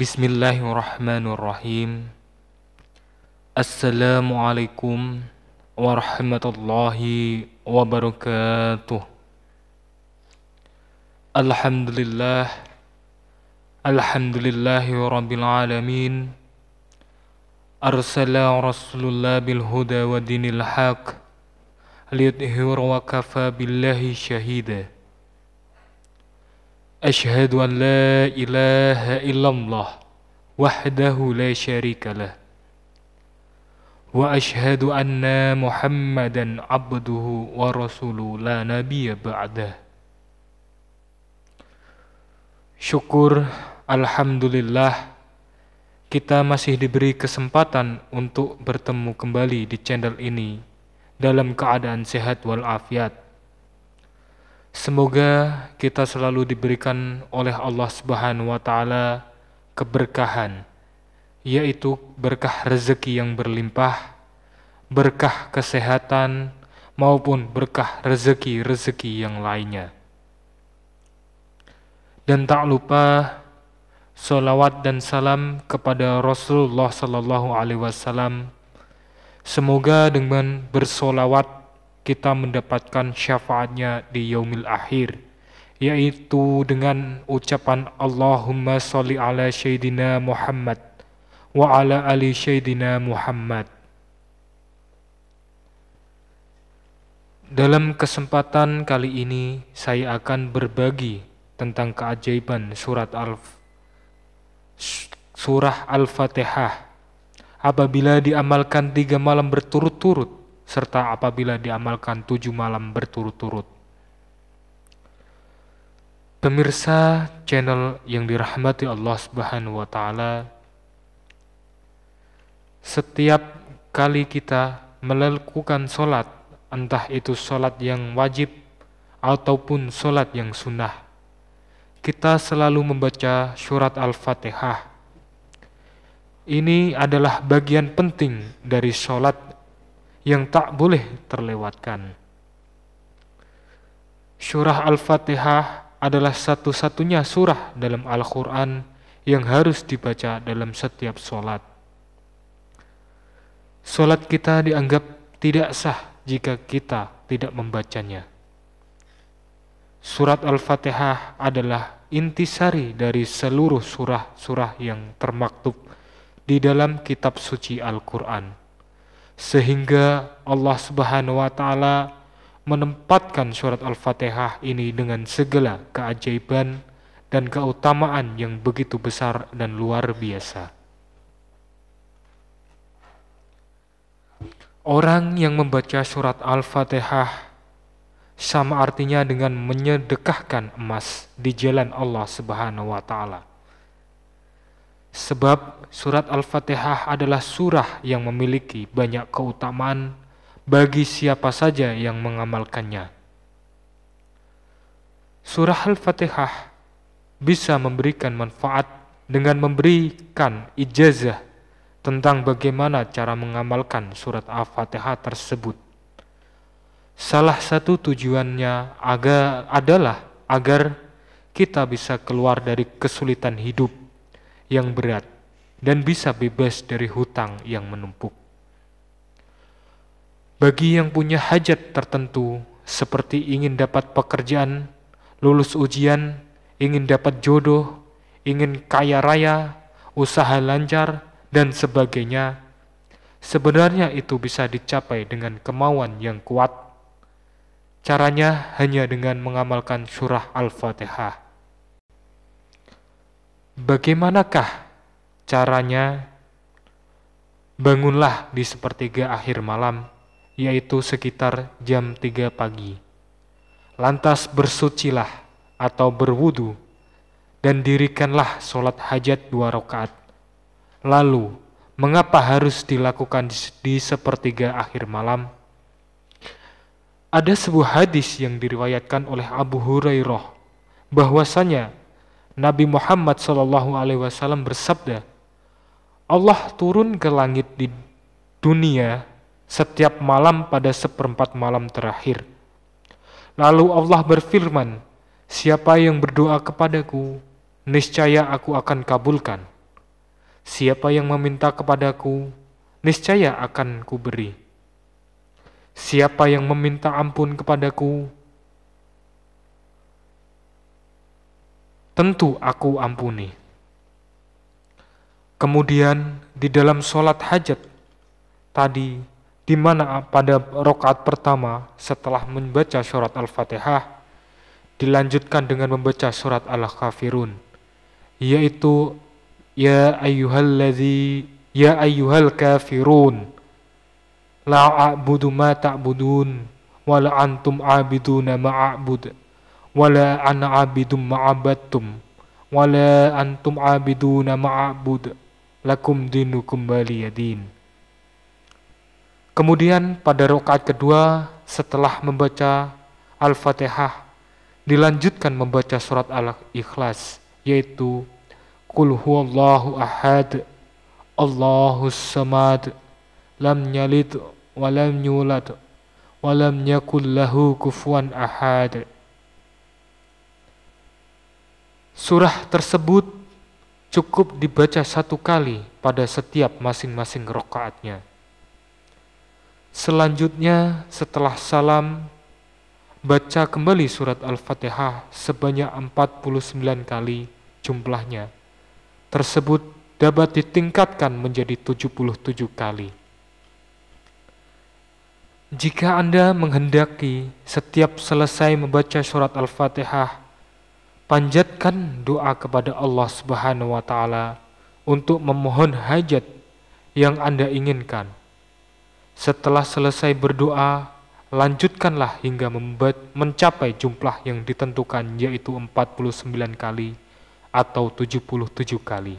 Bismillahirrahmanirrahim. Assalamualaikum warahmatullahi wabarakatuh. Alhamdulillahi rabbil alamin. Arsala rasulullah bil huda wa dinil haq liyudhhira wa kafa billahi syahida. Ashhadu an la ilaha illallah wahdahu la syarika lah wa ashhadu anna Muhammadan abduhu wa rasuluhu la nabiyya ba'dah. Syukur, alhamdulillah, kita masih diberi kesempatan untuk bertemu kembali di channel ini dalam keadaan sehat walafiat. Semoga kita selalu diberikan oleh Allah Subhanahu wa Ta'ala keberkahan, yaitu berkah rezeki yang berlimpah, berkah kesehatan, maupun berkah rezeki-rezeki yang lainnya. Dan tak lupa sholawat dan salam kepada Rasulullah Sallallahu Alaihi Wasallam. Semoga dengan bersolawat kita mendapatkan syafaatnya di yaumil akhir, yaitu dengan ucapan Allahumma sholli ala Sayyidina Muhammad wa ala ali Sayyidina Muhammad. Dalam kesempatan kali ini saya akan berbagi tentang keajaiban surah Al-Fatihah apabila diamalkan 3 malam berturut-turut, serta apabila diamalkan 7 malam berturut-turut. Pemirsa channel yang dirahmati Allah Subhanahu wa Ta'ala, setiap kali kita melakukan sholat, entah itu sholat yang wajib ataupun sholat yang sunnah, kita selalu membaca surat Al-Fatihah. Ini adalah bagian penting dari sholat yang tak boleh terlewatkan. Surah Al-Fatihah adalah satu-satunya surah dalam Al-Quran yang harus dibaca dalam setiap sholat. Sholat kita dianggap tidak sah jika kita tidak membacanya. Surat Al-Fatihah adalah intisari dari seluruh surah-surah yang termaktub di dalam kitab suci Al-Quran. Sehingga Allah Subhanahu wa Ta'ala menempatkan surat Al-Fatihah ini dengan segala keajaiban dan keutamaan yang begitu besar dan luar biasa. Orang yang membaca surat Al-Fatihah sama artinya dengan menyedekahkan emas di jalan Allah Subhanahu wa Ta'ala. Sebab surat Al-Fatihah adalah surah yang memiliki banyak keutamaan bagi siapa saja yang mengamalkannya. Surah Al-Fatihah bisa memberikan manfaat dengan memberikan ijazah tentang bagaimana cara mengamalkan surat Al-Fatihah tersebut. Salah satu tujuannya adalah agar kita bisa keluar dari kesulitan hidup yang berat dan bisa bebas dari hutang yang menumpuk. Bagi yang punya hajat tertentu seperti ingin dapat pekerjaan, lulus ujian, ingin dapat jodoh, ingin kaya raya, usaha lancar, dan sebagainya, sebenarnya itu bisa dicapai dengan kemauan yang kuat. Caranya hanya dengan mengamalkan surah Al-Fatihah. Bagaimanakah caranya? Bangunlah di sepertiga akhir malam, yaitu sekitar jam 3 pagi. Lantas bersucilah atau berwudu dan dirikanlah sholat hajat 2 rakaat. Lalu, mengapa harus dilakukan di sepertiga akhir malam? Ada sebuah hadis yang diriwayatkan oleh Abu Hurairah bahwasanya Nabi Muhammad SAW bersabda, Allah turun ke langit di dunia setiap malam pada 1/4 malam terakhir. Lalu Allah berfirman, siapa yang berdoa kepadaku, niscaya aku akan kabulkan. Siapa yang meminta kepadaku, niscaya akan kuberi. Siapa yang meminta ampun kepadaku, tentu aku ampuni. Kemudian di dalam sholat hajat tadi, di mana pada rakaat pertama setelah membaca surat Al-Fatihah, dilanjutkan dengan membaca surat Al-Kafirun, yaitu ya ayyuhal kafirun la a'budu ma ta'budun wala antum a'biduna ma'abud wala ana a'bidum ma'abadtum wala antum a'biduna ma'abud lakum dinukum waliyadin. Kemudian pada rakaat kedua setelah membaca Al-Fatihah dilanjutkan membaca surat Al-Ikhlas, yaitu Qul huwallahu ahad Allahus samad lam yalid wa lam yulad wa lam yakul lahu kufuwan ahad. Surah tersebut cukup dibaca satu kali pada setiap masing-masing rakaatnya. Selanjutnya setelah salam, baca kembali surat Al-Fatihah sebanyak 49 kali jumlahnya. Tersebut dapat ditingkatkan menjadi 77 kali. Jika Anda menghendaki setiap selesai membaca surat Al-Fatihah, panjatkan doa kepada Allah Subhanahu wa Ta'ala untuk memohon hajat yang Anda inginkan. Setelah selesai berdoa, lanjutkanlah hingga mencapai jumlah yang ditentukan, yaitu 49 kali atau 77 kali.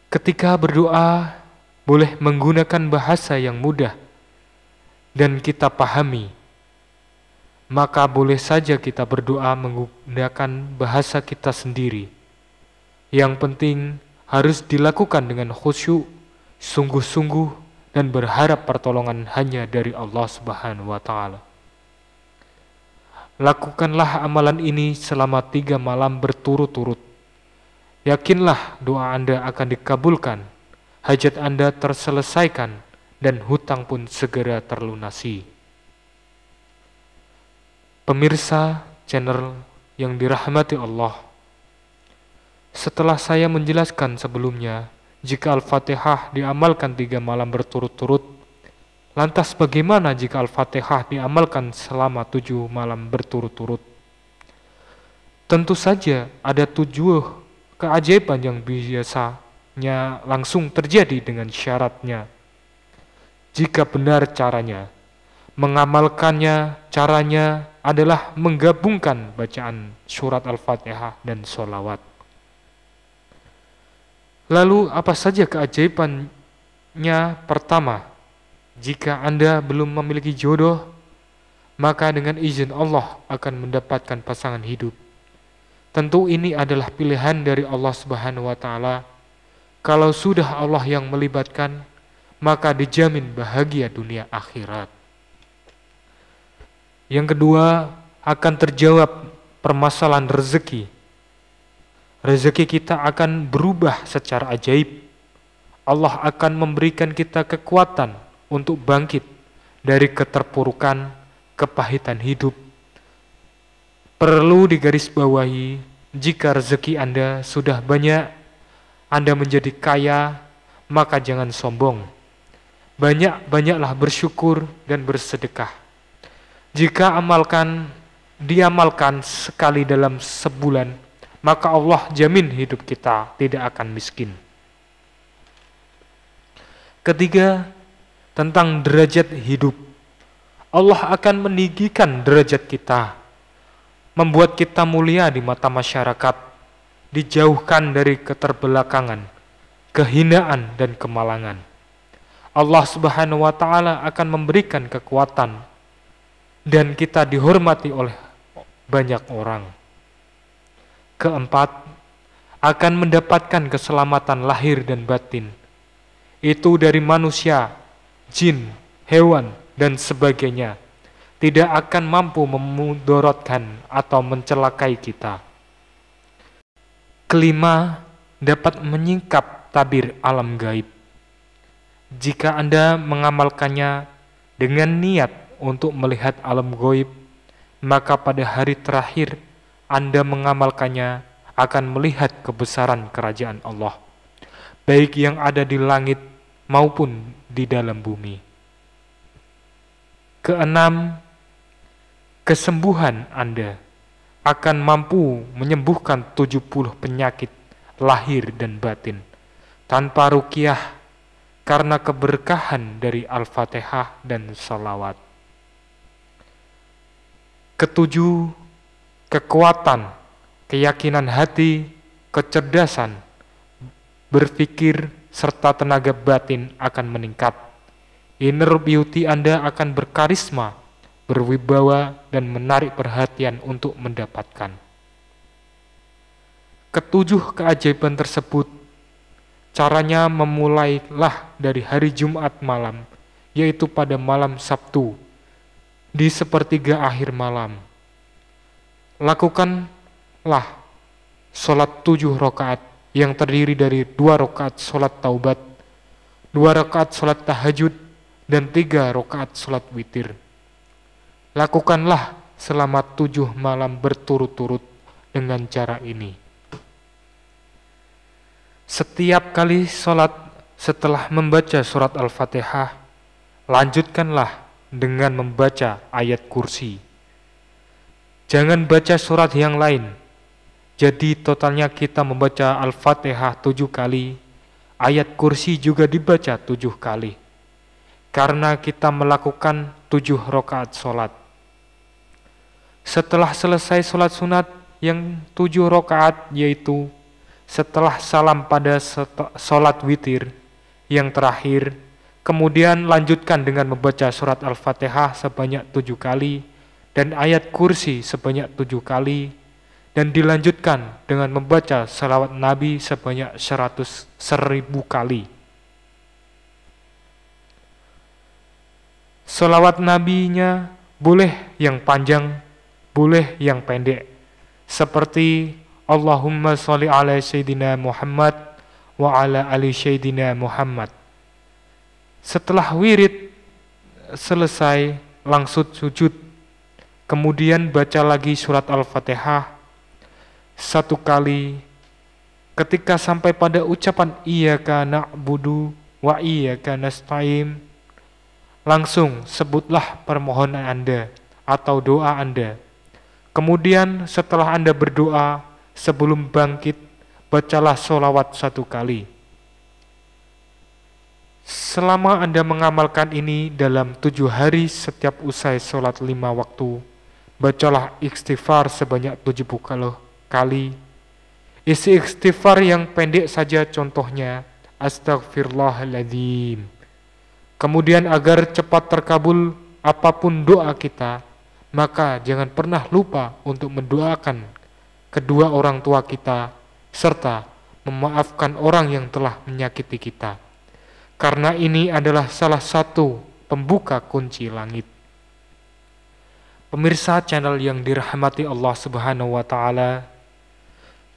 Ketika berdoa, boleh menggunakan bahasa yang mudah dan kita pahami. Maka boleh saja kita berdoa menggunakan bahasa kita sendiri. Yang penting harus dilakukan dengan khusyuk, sungguh-sungguh, dan berharap pertolongan hanya dari Allah Subhanahu wa Ta'ala. Lakukanlah amalan ini selama 3 malam berturut-turut. Yakinlah doa Anda akan dikabulkan, hajat Anda terselesaikan, dan hutang pun segera terlunasi. Pemirsa channel yang dirahmati Allah, setelah saya menjelaskan sebelumnya, jika Al-Fatihah diamalkan 3 malam berturut-turut, lantas bagaimana jika Al-Fatihah diamalkan selama 7 malam berturut-turut? Tentu saja ada 7 keajaiban yang biasanya langsung terjadi dengan syaratnya. Jika benar caranya, mengamalkannya caranya adalah menggabungkan bacaan surat Al-Fatihah dan sholawat. Lalu apa saja keajaibannya? Pertama, jika Anda belum memiliki jodoh, maka dengan izin Allah akan mendapatkan pasangan hidup. Tentu ini adalah pilihan dari Allah Subhanahu wa Ta'ala. Kalau sudah Allah yang melibatkan, maka dijamin bahagia dunia akhirat. Yang kedua, akan terjawab permasalahan rezeki. Rezeki kita akan berubah secara ajaib. Allah akan memberikan kita kekuatan untuk bangkit dari keterpurukan, kepahitan hidup. Perlu digarisbawahi, jika rezeki Anda sudah banyak, Anda menjadi kaya, maka jangan sombong. Banyak-banyaklah bersyukur dan bersedekah. Jika diamalkan sekali dalam sebulan, maka Allah jamin hidup kita tidak akan miskin. Ketiga, tentang derajat hidup. Allah akan meninggikan derajat kita, membuat kita mulia di mata masyarakat, dijauhkan dari keterbelakangan, kehinaan, dan kemalangan. Allah Subhanahu wa Ta'ala akan memberikan kekuatan, dan kita dihormati oleh banyak orang. Keempat, akan mendapatkan keselamatan lahir dan batin. Itu dari manusia, jin, hewan, dan sebagainya. Tidak akan mampu memudorotkan atau mencelakai kita. Kelima, dapat menyingkap tabir alam gaib. Jika Anda mengamalkannya dengan niat untuk melihat alam gaib, maka pada hari terakhir Anda mengamalkannya akan melihat kebesaran kerajaan Allah, baik yang ada di langit maupun di dalam bumi. Keenam, kesembuhan Anda akan mampu menyembuhkan 70 penyakit lahir dan batin tanpa ruqyah karena keberkahan dari Al-Fatihah dan salawat. Ketujuh, kekuatan, keyakinan hati, kecerdasan, berpikir, serta tenaga batin akan meningkat. Inner beauty Anda akan berkarisma, berwibawa, dan menarik perhatian untuk mendapatkan. Ketujuh keajaiban tersebut, caranya memulailah dari hari Jumat malam, yaitu pada malam Sabtu, di sepertiga akhir malam. Lakukanlah sholat 7 rakaat yang terdiri dari 2 rakaat sholat taubat, 2 rakaat sholat tahajud, dan 3 rakaat sholat witir. Lakukanlah selama 7 malam berturut-turut dengan cara ini. Setiap kali sholat setelah membaca surat Al-Fatihah, lanjutkanlah dengan membaca ayat kursi. Jangan baca surat yang lain. Jadi totalnya kita membaca Al-Fatihah 7 kali, ayat kursi juga dibaca 7 kali. Karena kita melakukan 7 rakaat sholat. Setelah selesai sholat sunat yang 7 rakaat, yaitu setelah salam pada sholat witir yang terakhir, kemudian lanjutkan dengan membaca surat Al-Fatihah sebanyak 7 kali dan ayat kursi sebanyak 7 kali, dan dilanjutkan dengan membaca salawat Nabi sebanyak 100.000 kali. Salawat Nabi-nya boleh yang panjang, boleh yang pendek, seperti Allahumma sholli ala Sayyidina Muhammad wa ala ali Sayyidina Muhammad. Setelah wirid selesai, langsung sujud, kemudian baca lagi surat Al-Fatihah 1 kali. Ketika sampai pada ucapan iyyaka na'budu wa iyyaka nasta'in, langsung sebutlah permohonan Anda atau doa Anda. Kemudian setelah Anda berdoa, sebelum bangkit, bacalah sholawat 1 kali. Selama Anda mengamalkan ini dalam 7 hari setiap usai sholat 5 waktu, bacalah istighfar sebanyak 70 kali. Isi istighfar yang pendek saja, contohnya Astaghfirullahaladzim. Kemudian agar cepat terkabul apapun doa kita, maka jangan pernah lupa untuk mendoakan kedua orang tua kita, serta memaafkan orang yang telah menyakiti kita. Karena ini adalah salah satu pembuka kunci langit. Pemirsa channel yang dirahmati Allah Subhanahu wa Ta'ala,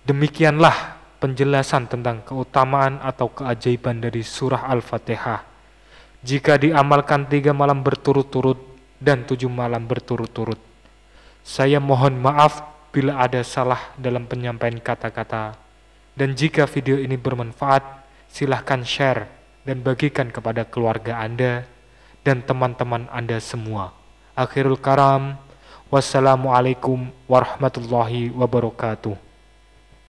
demikianlah penjelasan tentang keutamaan atau keajaiban dari surah Al-Fatihah. Jika diamalkan 3 malam berturut-turut dan 7 malam berturut-turut. Saya mohon maaf bila ada salah dalam penyampaian kata-kata. Dan jika video ini bermanfaat, silahkan share dan bagikan kepada keluarga Anda dan teman-teman Anda semua. Akhirul kalam, wassalamualaikum warahmatullahi wabarakatuh.